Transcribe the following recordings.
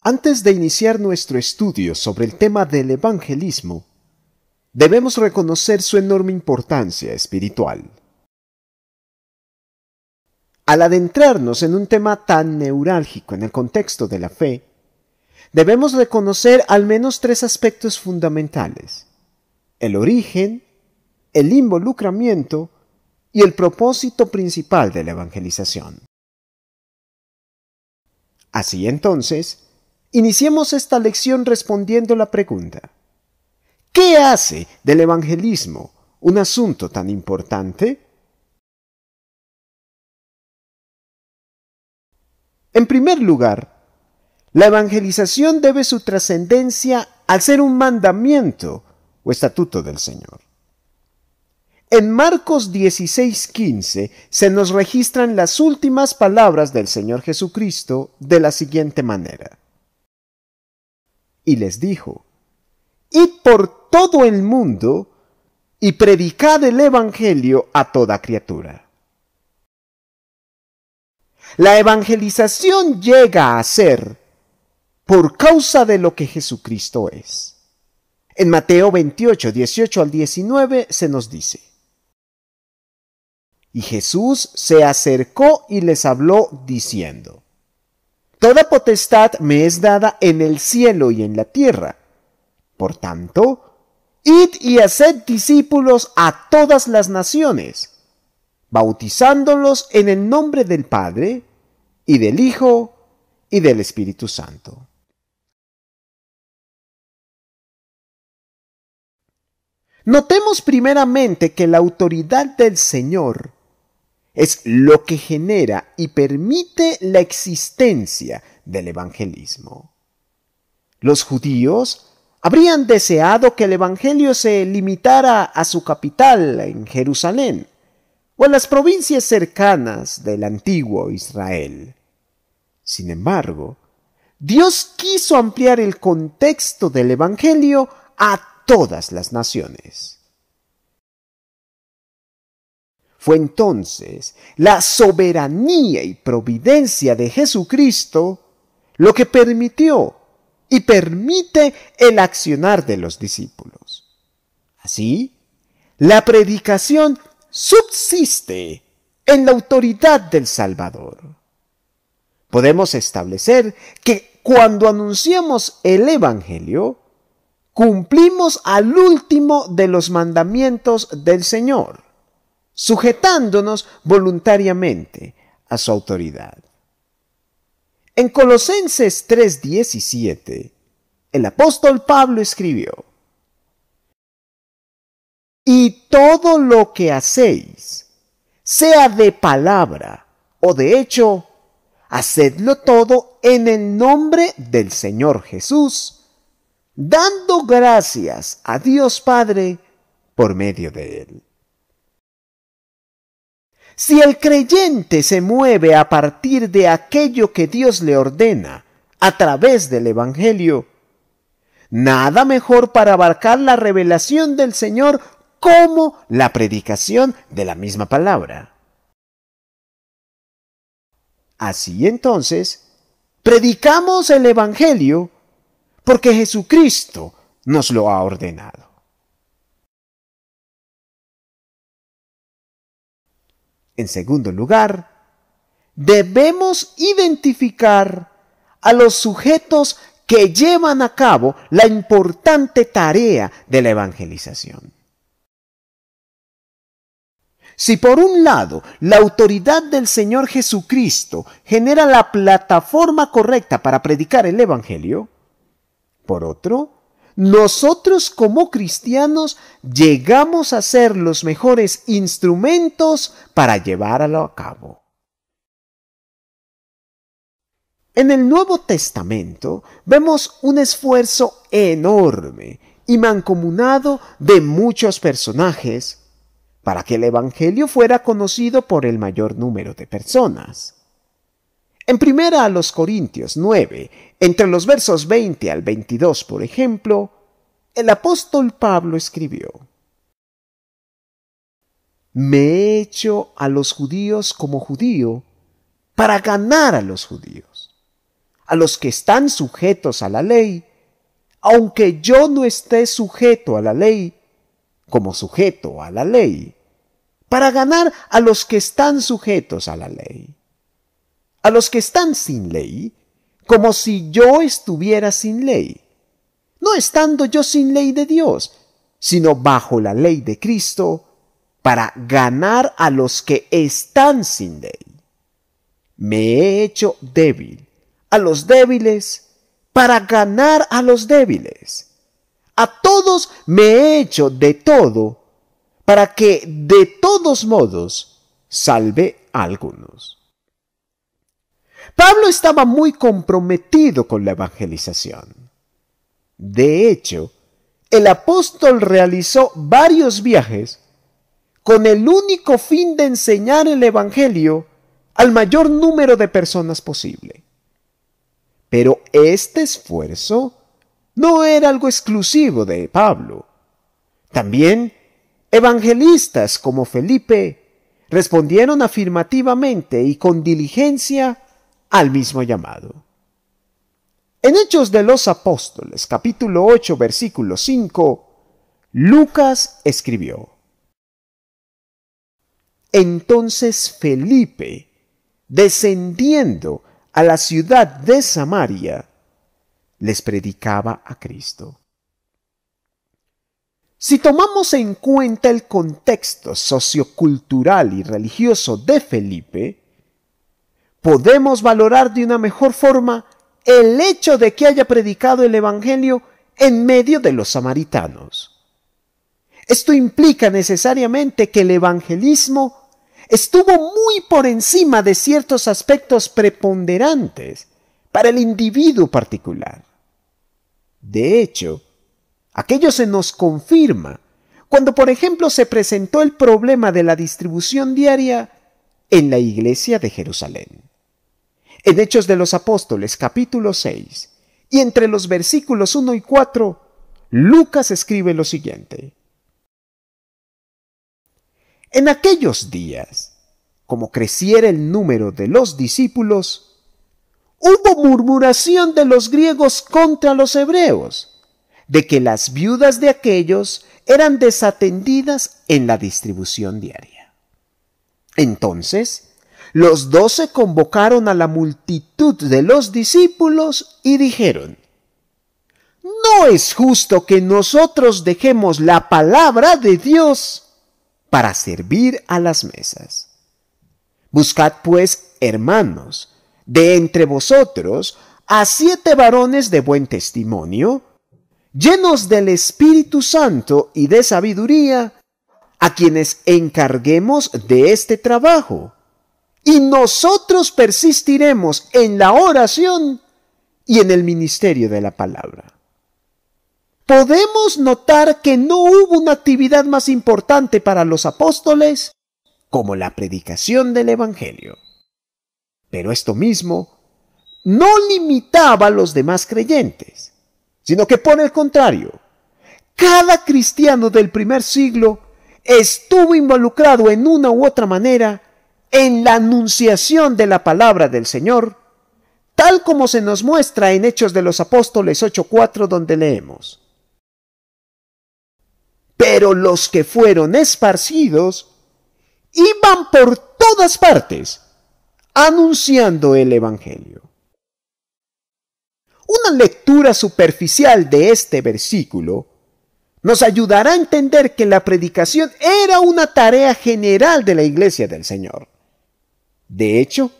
Antes de iniciar nuestro estudio sobre el tema del evangelismo, debemos reconocer su enorme importancia espiritual. Al adentrarnos en un tema tan neurálgico en el contexto de la fe, debemos reconocer al menos tres aspectos fundamentales: el origen, el involucramiento y el propósito principal de la evangelización. Así entonces, iniciemos esta lección respondiendo la pregunta: ¿qué hace del evangelismo un asunto tan importante? En primer lugar, la evangelización debe su trascendencia al ser un mandamiento o estatuto del Señor. En Marcos 16:15 se nos registran las últimas palabras del Señor Jesucristo de la siguiente manera: y les dijo: id por todo el mundo y predicad el evangelio a toda criatura. La evangelización llega a ser por causa de lo que Jesucristo es. En Mateo 28, 18 al 19 se nos dice: y Jesús se acercó y les habló diciendo: toda potestad me es dada en el cielo y en la tierra. Por tanto, id y haced discípulos a todas las naciones, bautizándolos en el nombre del Padre, y del Hijo, y del Espíritu Santo. Notemos primeramente que la autoridad del Señor es lo que genera y permite la existencia del evangelismo. Los judíos habrían deseado que el evangelio se limitara a su capital, en Jerusalén, o a las provincias cercanas del antiguo Israel. Sin embargo, Dios quiso ampliar el contexto del evangelio a todas las naciones. Fue entonces la soberanía y providencia de Jesucristo lo que permitió y permite el accionar de los discípulos. Así, la predicación subsiste en la autoridad del Salvador. Podemos establecer que cuando anunciamos el Evangelio, cumplimos al último de los mandamientos del Señor, sujetándonos voluntariamente a su autoridad. En Colosenses 3:17, el apóstol Pablo escribió: y todo lo que hacéis, sea de palabra o de hecho, hacedlo todo en el nombre del Señor Jesús, dando gracias a Dios Padre por medio de él. Si el creyente se mueve a partir de aquello que Dios le ordena a través del Evangelio, nada mejor para abarcar la revelación del Señor como la predicación de la misma palabra. Así entonces, predicamos el Evangelio porque Jesucristo nos lo ha ordenado. En segundo lugar, debemos identificar a los sujetos que llevan a cabo la importante tarea de la evangelización. Si por un lado la autoridad del Señor Jesucristo genera la plataforma correcta para predicar el Evangelio, por otro, nosotros como cristianos llegamos a ser los mejores instrumentos para llevarlo a cabo. En el Nuevo Testamento vemos un esfuerzo enorme y mancomunado de muchos personajes para que el Evangelio fuera conocido por el mayor número de personas. En 1 Corintios 9, entre los versos 20 al 22, por ejemplo, el apóstol Pablo escribió: me he hecho a los judíos como judío para ganar a los judíos, a los que están sujetos a la ley, aunque yo no esté sujeto a la ley, como sujeto a la ley, para ganar a los que están sujetos a la ley. A los que están sin ley, como si yo estuviera sin ley, no estando yo sin ley de Dios, sino bajo la ley de Cristo, para ganar a los que están sin ley. Me he hecho débil a los débiles para ganar a los débiles. A todos me he hecho de todo para que de todos modos salve a algunos. Pablo estaba muy comprometido con la evangelización. De hecho, el apóstol realizó varios viajes con el único fin de enseñar el evangelio al mayor número de personas posible. Pero este esfuerzo no era algo exclusivo de Pablo. También evangelistas como Felipe respondieron afirmativamente y con diligencia al mismo llamado. En Hechos de los Apóstoles, capítulo 8, versículo 5, Lucas escribió: Entonces Felipe, descendiendo a la ciudad de Samaria, les predicaba a Cristo. Si tomamos en cuenta el contexto sociocultural y religioso de Felipe, podemos valorar de una mejor forma el hecho de que haya predicado el Evangelio en medio de los samaritanos. Esto implica necesariamente que el evangelismo estuvo muy por encima de ciertos aspectos preponderantes para el individuo particular. De hecho, aquello se nos confirma cuando, por ejemplo, se presentó el problema de la distribución diaria en la iglesia de Jerusalén. En Hechos de los Apóstoles, capítulo 6, y entre los versículos 1 y 4, Lucas escribe lo siguiente: En aquellos días, como creciera el número de los discípulos, hubo murmuración de los griegos contra los hebreos, de que las viudas de aquellos eran desatendidas en la distribución diaria. Entonces, los 12 convocaron a la multitud de los discípulos y dijeron: No es justo que nosotros dejemos la palabra de Dios para servir a las mesas. Buscad pues, hermanos, de entre vosotros a 7 varones de buen testimonio, llenos del Espíritu Santo y de sabiduría, a quienes encarguemos de este trabajo. Y nosotros persistiremos en la oración y en el ministerio de la palabra. Podemos notar que no hubo una actividad más importante para los apóstoles como la predicación del Evangelio. Pero esto mismo no limitaba a los demás creyentes, sino que por el contrario, cada cristiano del primer siglo estuvo involucrado en una u otra manera en la anunciación de la palabra del Señor, tal como se nos muestra en Hechos de los Apóstoles 8:4, donde leemos: Pero los que fueron esparcidos iban por todas partes anunciando el Evangelio. Una lectura superficial de este versículo nos ayudará a entender que la predicación era una tarea general de la Iglesia del Señor. De hecho,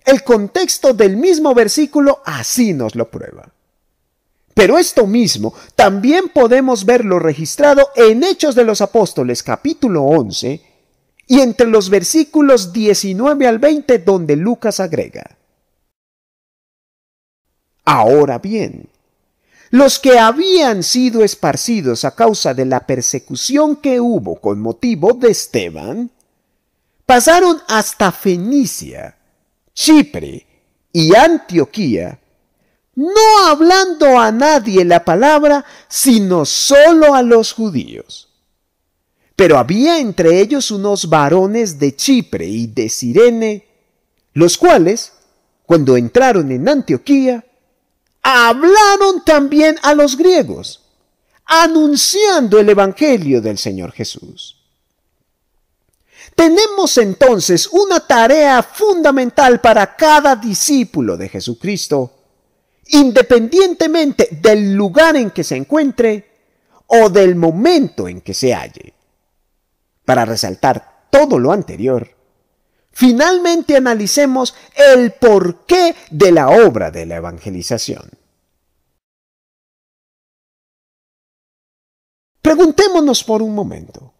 el contexto del mismo versículo así nos lo prueba. Pero esto mismo también podemos verlo registrado en Hechos de los Apóstoles capítulo 11 y entre los versículos 19 al 20, donde Lucas agrega: Ahora bien, los que habían sido esparcidos a causa de la persecución que hubo con motivo de Esteban, pasaron hasta Fenicia, Chipre y Antioquía, no hablando a nadie la palabra, sino solo a los judíos. Pero había entre ellos unos varones de Chipre y de Cirene, los cuales, cuando entraron en Antioquía, hablaron también a los griegos, anunciando el Evangelio del Señor Jesús. Tenemos entonces una tarea fundamental para cada discípulo de Jesucristo, independientemente del lugar en que se encuentre o del momento en que se halle. Para resaltar todo lo anterior, finalmente analicemos el porqué de la obra de la evangelización. Preguntémonos por un momento,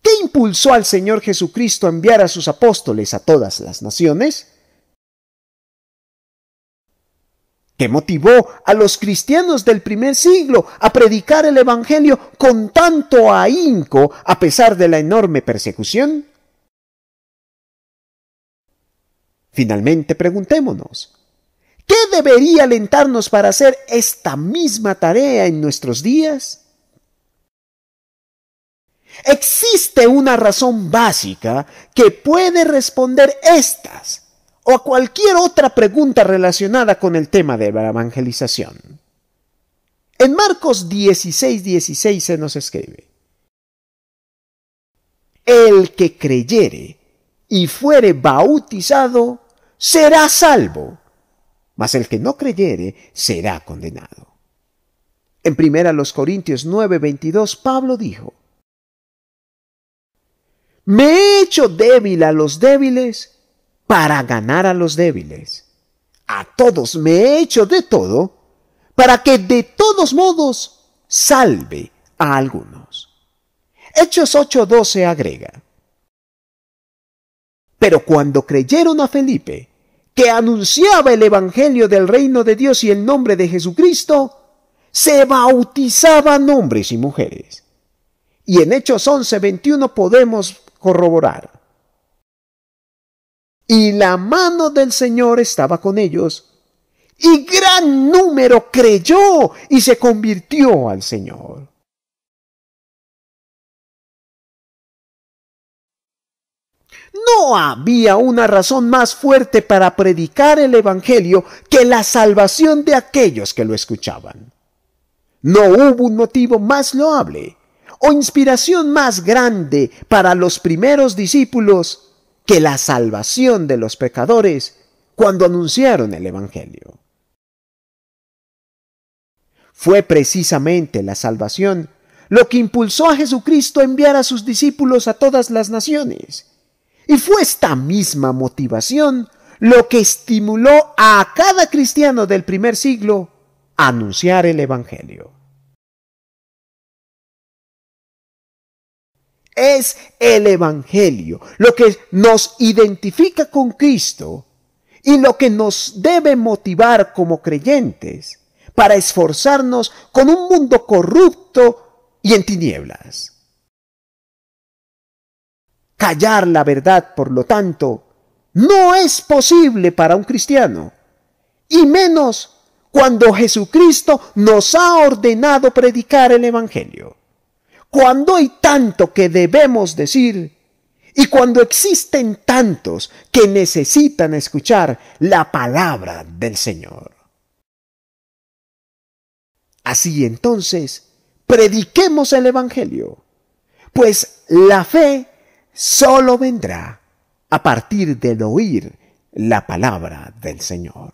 ¿qué impulsó al Señor Jesucristo a enviar a sus apóstoles a todas las naciones? ¿Qué motivó a los cristianos del primer siglo a predicar el Evangelio con tanto ahínco a pesar de la enorme persecución? Finalmente, preguntémonos, ¿qué debería alentarnos para hacer esta misma tarea en nuestros días? Existe una razón básica que puede responder estas o a cualquier otra pregunta relacionada con el tema de la evangelización. En Marcos 16:16 se nos escribe: el que creyere y fuere bautizado será salvo, mas el que no creyere será condenado. En 1 Corintios 9:22 Pablo dijo: me he hecho débil a los débiles para ganar a los débiles. A todos me he hecho de todo, para que de todos modos salve a algunos. Hechos 8:12 agrega: pero cuando creyeron a Felipe, que anunciaba el evangelio del reino de Dios y el nombre de Jesucristo, se bautizaban hombres y mujeres. Y en Hechos 11:21 podemos corroborar: y la mano del Señor estaba con ellos, y gran número creyó y se convirtió al Señor. No había una razón más fuerte para predicar el Evangelio que la salvación de aquellos que lo escuchaban. No hubo un motivo más loable o inspiración más grande para los primeros discípulos que la salvación de los pecadores cuando anunciaron el Evangelio. Fue precisamente la salvación lo que impulsó a Jesucristo a enviar a sus discípulos a todas las naciones. Y fue esta misma motivación lo que estimuló a cada cristiano del primer siglo a anunciar el Evangelio. Es el Evangelio lo que nos identifica con Cristo y lo que nos debe motivar como creyentes para esforzarnos con un mundo corrupto y en tinieblas. Callar la verdad, por lo tanto, no es posible para un cristiano, y menos cuando Jesucristo nos ha ordenado predicar el Evangelio. Cuando hay tanto que debemos decir y cuando existen tantos que necesitan escuchar la palabra del Señor. Así entonces, prediquemos el Evangelio, pues la fe solo vendrá a partir del oír la palabra del Señor.